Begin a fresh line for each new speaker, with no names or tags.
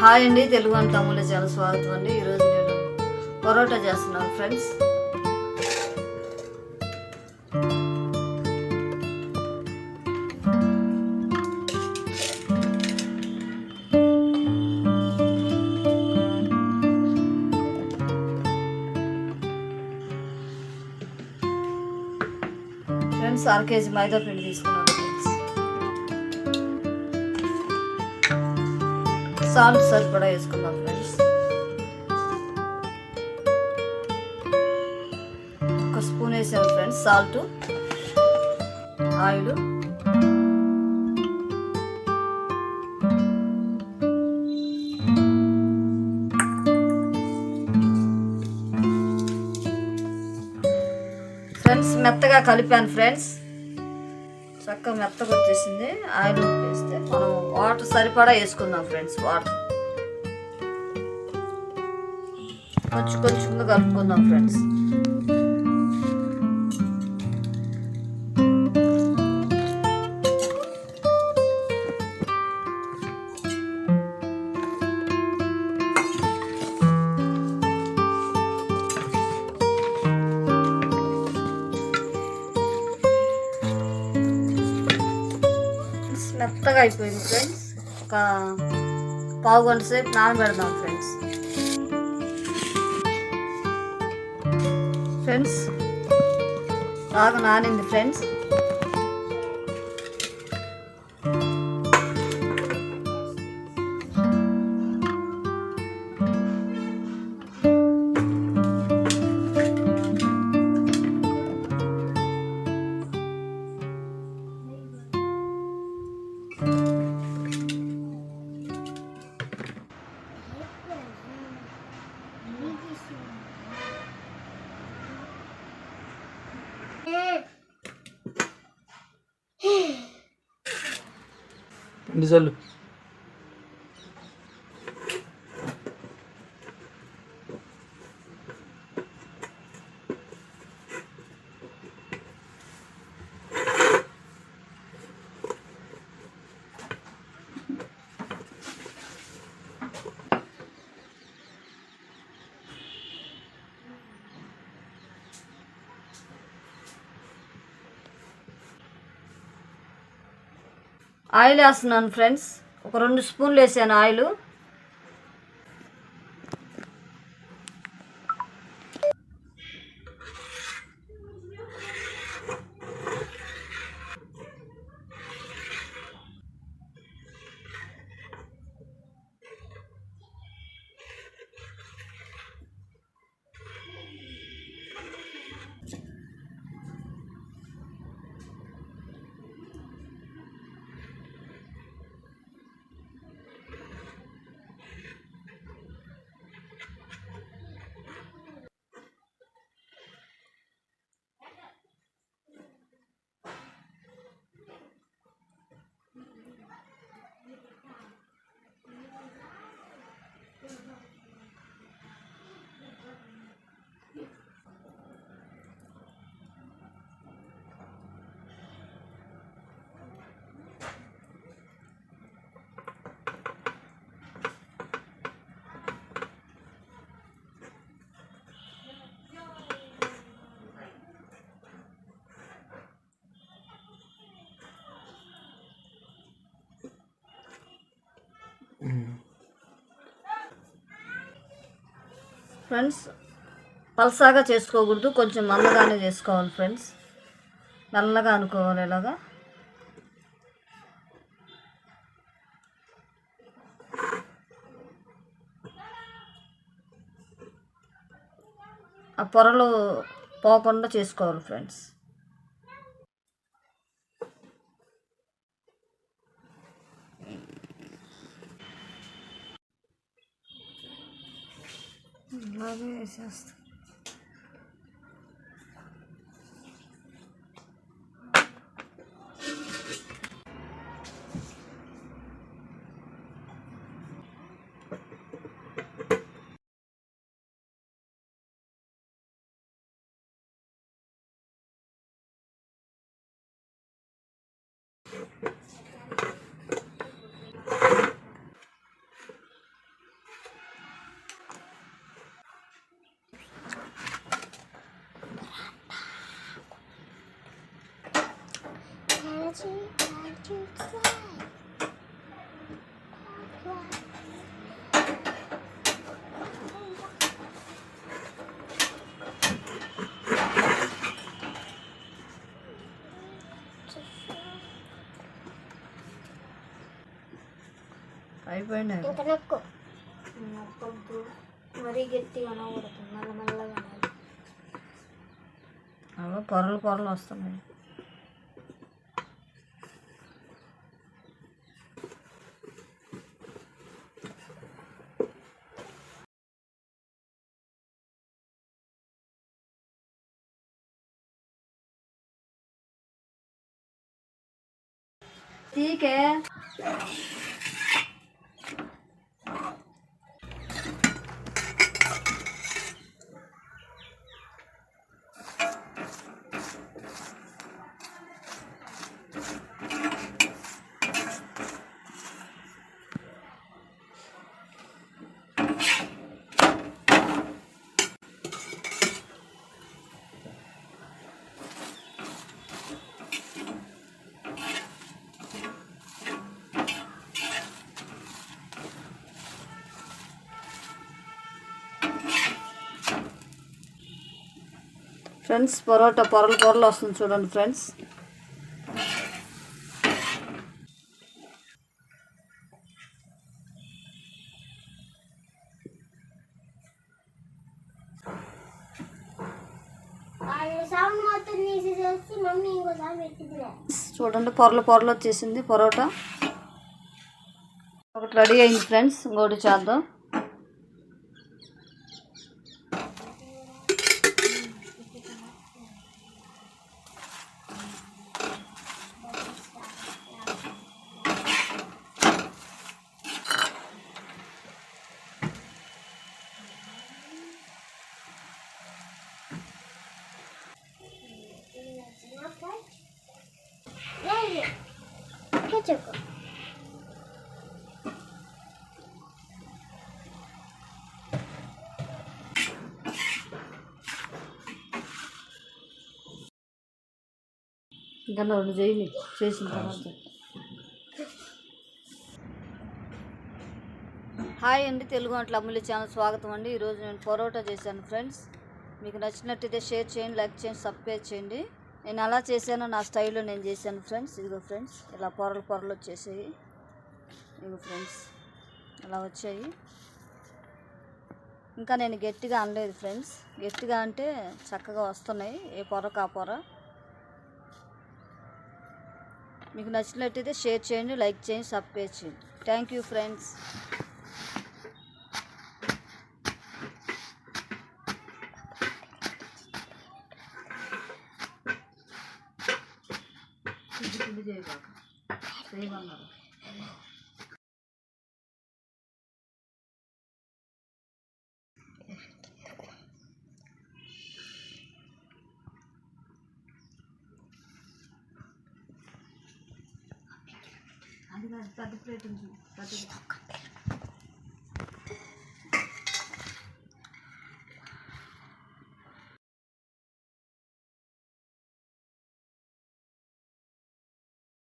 Hi అండి, తెలుగు వంట అమూల్య చాలా స్వాగతం అండి. ఈరోజు నేను పరోటా చేస్తున్నాను ఫ్రెండ్స్. ఫ్రెండ్స్ 1/2 కేజీ మైదా పిండి తీసుకున్నాను ఫ్రెండ్స్. సాల్ట్ సరిపడా వేసుకుందాం ఫ్రెండ్స్. ఒక స్పూన్ వేసాను ఫ్రెండ్స్ సాల్ట్. ఆయిల్, ఫ్రెండ్స్ మెత్తగా కలిపాను ఫ్రెండ్స్. చక్కగా మెత్తగా వచ్చేసింది. ఆయిల్ వేస్తే మనం వాటర్ సరిపడా వేసుకుందాం ఫ్రెండ్స్. వాటర్ కొంచెం కొంచెంగా కలుపుకుందాం ఫ్రెండ్స్. మెత్తగా అయిపోయింది ఫ్రెండ్స్. ఒక పావు గంట సేపు నానబెడదాం ఫ్రెండ్స్. బాగా నానింది ఫ్రెండ్స్.
ఎన్నిసార్లు
ఆయిల్ వేస్తున్నాను ఫ్రెండ్స్. ఒక 2 స్పూన్లు వేసాను ఆయిల్. ఫ్రెండ్స్ పల్సాగా చేసుకోకూడదు, కొంచెం మందగానే చేసుకోవాలి ఫ్రెండ్స్. నల్లగా అనుకోవాలి ఇలాగా. ఆ పొరలు పోకుండా చేసుకోవాలి ఫ్రెండ్స్. ఇలాగే వేసేస్తాం. అయిపోయింది.
ఇంకా నొక్కొద్దు, మరీ గట్టిగా అనకూడదు, మెల్లమెల్లగా అనాలి.
అవి పొరలు పొరలు వస్తున్నాయి. తీకే ఫ్రెండ్స్, పరోటా పొరలు పొరలు వస్తుంది చూడండి ఫ్రెండ్స్. చూడండి పొరలు పొరలు వచ్చేసింది పరోటా. ఒకటి రెడీ అయింది ఫ్రెండ్స్, ఇంకోటి చేద్దాం.
చెప్పు.
ఇంకా రెండు చేయి చేసిన తర్వాత. హాయ్ అండి, తెలుగు వంటల అమూల్య ఛానల్ స్వాగతం అండి. ఈరోజు నేను పరోటా చేశాను ఫ్రెండ్స్. మీకు నచ్చినట్టయితే షేర్ చేయండి, లైక్ చేయండి, సబ్స్క్రైబ్ చేయండి. నేను అలా చేశాను, నా స్టైల్లో నేను చేశాను ఫ్రెండ్స్. ఇదిగో ఫ్రెండ్స్, ఇలా పొరలు పొరలు వచ్చేసాయి. ఇదిగో ఫ్రెండ్స్, అలా వచ్చాయి. ఇంకా నేను గట్టిగా అనలేదు ఫ్రెండ్స్. గట్టిగా అంటే చక్కగా వస్తున్నాయి, ఏ పొరకు ఆ పొర. మీకు నచ్చినట్టయితే షేర్ చేయండి, లైక్ చేయండి, సబ్స్క్రైబ్ చేయండి. Thank you friends. చేయమన్నారు. అది పెద్ద ప్లేట్ ఉంది.